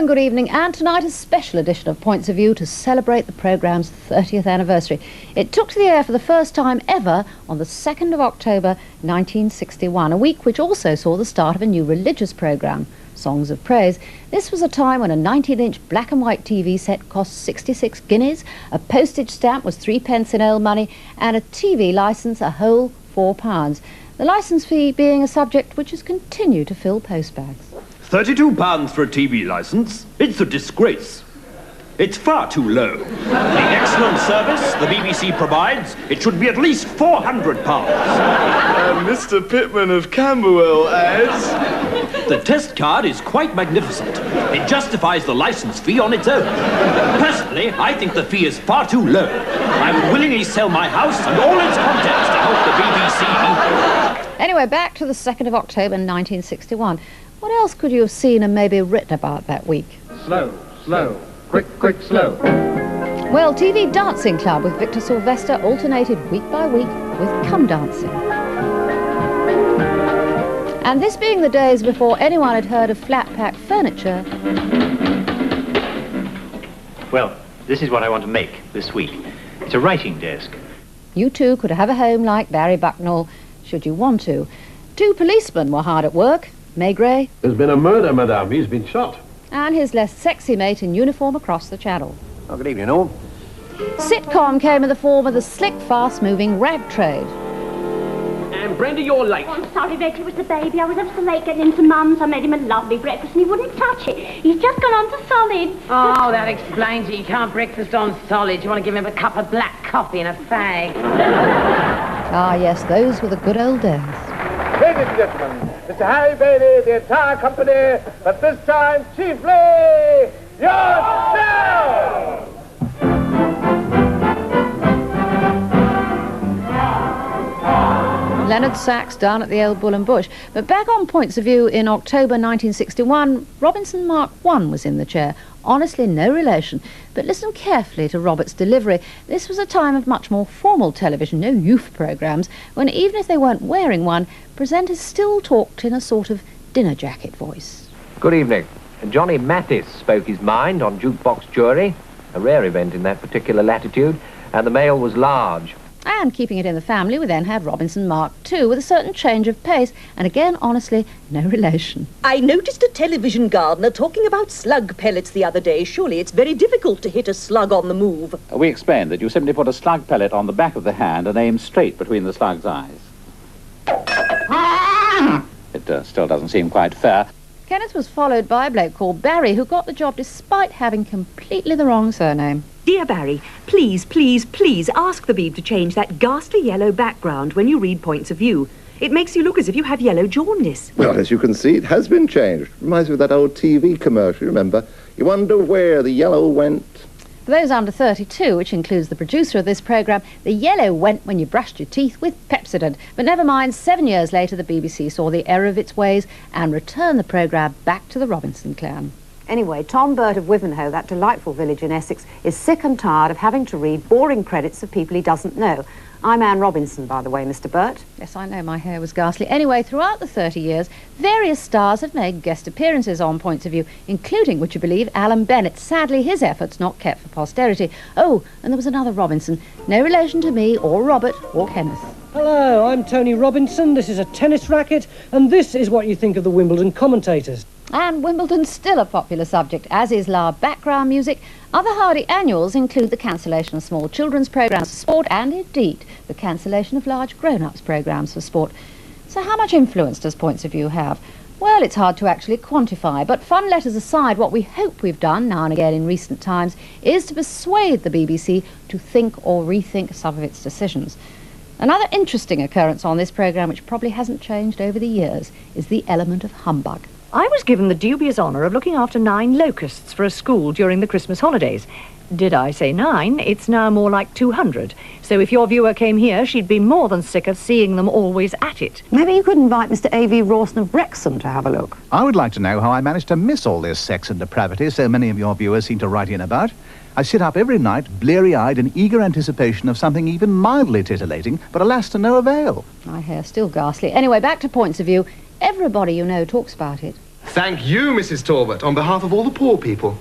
and good evening, and tonight a special edition of Points of View to celebrate the programme's 30th anniversary. It took to the air for the first time ever on the 2nd of October 1961, a week which also saw the start of a new religious programme, Songs of Praise. This was a time when a 19-inch black and white TV set cost 66 guineas, a postage stamp was 3p in old money, and a TV licence a whole £4. The licence fee being a subject which has continued to fill postbags. £32 for a TV licence? It's a disgrace. It's far too low. The excellent service the BBC provides, it should be at least £400. Mr. Pittman of Camberwell adds... The test card is quite magnificent. It justifies the licence fee on its own. Personally, I think the fee is far too low. I would willingly sell my house and all its contents to help the BBC. Anyway, back to the 2nd of October 1961. What else could you have seen and maybe written about that week? Slow, slow, quick, quick, slow. Well, TV Dancing Club with Victor Sylvester alternated week by week with Come Dancing. And this being the days before anyone had heard of flat-pack furniture... Well, this is what I want to make this week. It's a writing desk. You too could have a home like Barry Bucknell, should you want to. 2 policemen were hard at work. Maigret. There's been a murder, madame. He's been shot. And his less sexy mate in uniform across the channel. Oh, good evening, all. Sitcom came in the form of the slick, fast-moving rag trade. And Brenda, you're late. Oh, I'm sorry, Betty, it was the baby. I was up so late getting him to Mum's. I made him a lovely breakfast and he wouldn't touch it. He's just gone on to solid. Oh, that explains it. You can't breakfast on solid. You want to give him a cup of black coffee and a fag. Ah, yes, those were the good old days. Ladies and gentlemen, Mr. Harry Bailey, the entire company, but this time chiefly yourself! Leonard Sachs down at the old Bull and Bush. But back on Points of View in October 1961, Robinson Mark I was in the chair. Honestly, no relation. But listen carefully to Robert's delivery. This was a time of much more formal television, no youth programmes, when even if they weren't wearing one, presenters still talked in a sort of dinner jacket voice. Good evening. Johnny Mathis spoke his mind on Jukebox Jury, a rare event in that particular latitude, and the mail was large. And keeping it in the family, we then had Robinson Mark II with a certain change of pace, and again, honestly, no relation. I noticed a television gardener talking about slug pellets the other day. Surely it's very difficult to hit a slug on the move. We explained that you simply put a slug pellet on the back of the hand and aim straight between the slug's eyes. It still doesn't seem quite fair. Kenneth was followed by a bloke called Barry, who got the job despite having completely the wrong surname. Dear Barry, please, please, please ask the Beeb to change that ghastly yellow background when you read Points of View. It makes you look as if you have yellow jaundice. Well, as you can see, it has been changed. Reminds me of that old TV commercial, remember? You wonder where the yellow went. For those under 32, which includes the producer of this programme, the yellow went when you brushed your teeth with Pepsodent. But never mind, 7 years later, the BBC saw the error of its ways and returned the programme back to the Robinson clan. Anyway, Tom Burt of Wivenhoe, that delightful village in Essex, is sick and tired of having to read boring credits of people he doesn't know. I'm Anne Robinson, by the way, Mr. Burt. Yes, I know, my hair was ghastly. Anyway, throughout the 30 years, various stars have made guest appearances on Points of View, including, would you believe, Alan Bennett. Sadly, his efforts not kept for posterity. Oh, and there was another Robinson. No relation to me, or Robert, or Kenneth. Hello, I'm Tony Robinson. This is a tennis racket, and this is what you think of the Wimbledon commentators. And Wimbledon's still a popular subject, as is live background music. Other hardy annuals include the cancellation of small children's programmes for sport and, indeed, the cancellation of large grown-ups programmes for sport. So how much influence does Points of View have? Well, it's hard to actually quantify, but fun letters aside, what we hope we've done now and again in recent times is to persuade the BBC to think or rethink some of its decisions. Another interesting occurrence on this programme, which probably hasn't changed over the years, is the element of humbug. I was given the dubious honour of looking after 9 locusts for a school during the Christmas holidays. Did I say 9? It's now more like 200. So if your viewer came here, she'd be more than sick of seeing them always at it. Maybe you could invite Mr. A.V. Rawson of Wrexham to have a look. I would like to know how I managed to miss all this sex and depravity so many of your viewers seem to write in about. I sit up every night, bleary-eyed in eager anticipation of something even mildly titillating, but alas, to no avail. My hair's still ghastly. Anyway, back to Points of View. Everybody you know talks about it. Thank you, Mrs. Talbot, on behalf of all the poor people.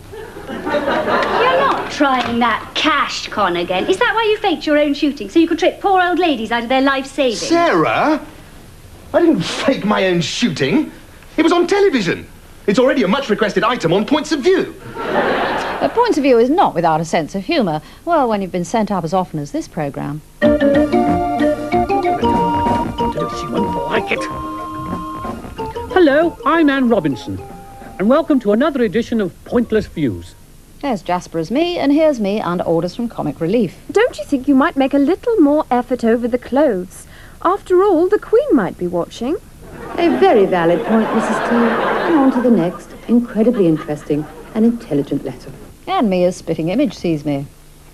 You're not trying that cash con again. Is that why you faked your own shooting, so you could trick poor old ladies out of their life savings? Sarah! I didn't fake my own shooting. It was on television. It's already a much-requested item on Points of View. But Points of View is not without a sense of humour. Well, when you've been sent up as often as this programme. She won't like it. Hello, I'm Anne Robinson, and welcome to another edition of Pointless Views. There's Jasper as me, and here's me under orders from Comic Relief. Don't you think you might make a little more effort over the clothes? After all, the Queen might be watching. A very valid point, Mrs. T. And on to the next, incredibly interesting and intelligent letter. And me as Spitting Image sees me.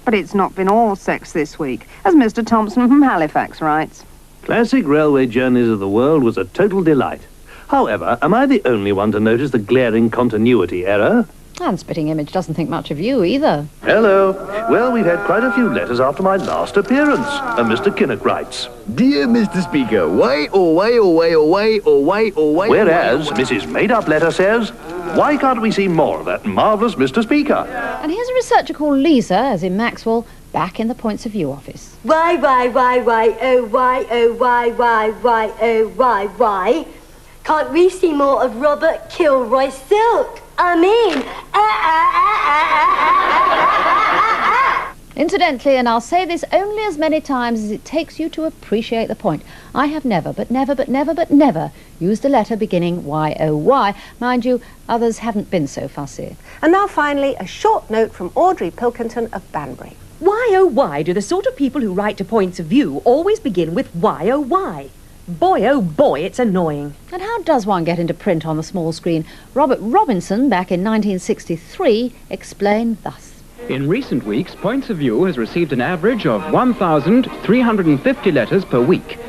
But it's not been all sex this week, as Mr. Thompson from Halifax writes. Classic Railway Journeys of the World was a total delight. However, am I the only one to notice the glaring continuity error? And Spitting Image doesn't think much of you either. Hello. Well, we've had quite a few letters after my last appearance. And Mr. Kinnock writes, Dear Mr. Speaker, why, oh, why, oh, why, oh, why, oh, why, oh, why... Whereas Mrs. Made-Up Letter says, why can't we see more of that marvellous Mr. Speaker? And here's a researcher called Lisa, as in Maxwell, back in the Points of View office. Why, oh, why, oh, why, oh, why? Can't we see more of Robert Kilroy Silk? I mean... Incidentally, and I'll say this only as many times as it takes you to appreciate the point, I have never used a letter beginning Y-O-Y. Mind you, others haven't been so fussy. And now finally, a short note from Audrey Pilkington of Banbury. Why, oh, why do the sort of people who write to Points of View always begin with why, oh, why? Boy, oh boy, it's annoying. And how does one get into print on the small screen? Robert Robinson, back in 1963, explained thus. In recent weeks, Points of View has received an average of 1,350 letters per week.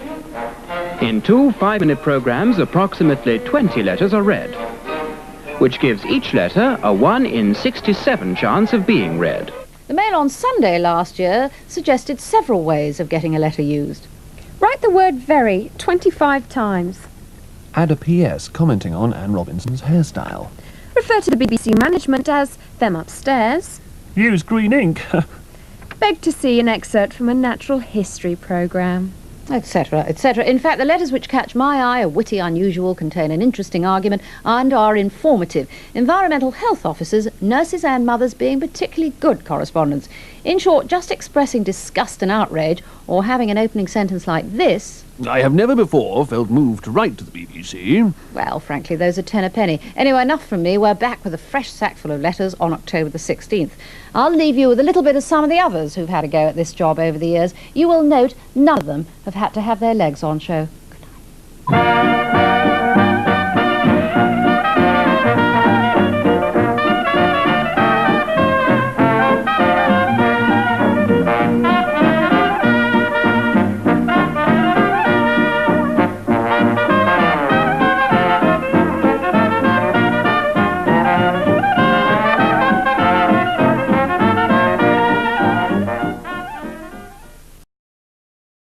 In 2 5-minute programs, approximately 20 letters are read, which gives each letter a 1 in 67 chance of being read. The Mail on Sunday last year suggested several ways of getting a letter used. Write the word very 25 times. Add a PS commenting on Anne Robinson's hairstyle. Refer to the BBC management as them upstairs. Use green ink. Beg to see an excerpt from a natural history programme. Etc., etc. In fact, the letters which catch my eye are witty, unusual, contain an interesting argument, and are informative. Environmental health officers, nurses and mothers being particularly good correspondents. In short, just expressing disgust and outrage, or having an opening sentence like this... I have never before felt moved to write to the BBC. Well, frankly, those are 10 a penny. Anyway, enough from me. We're back with a fresh sackful of letters on October the 16th. I'll leave you with a little bit of some of the others who've had a go at this job over the years. You will note none of them have had to have their legs on show. Good night.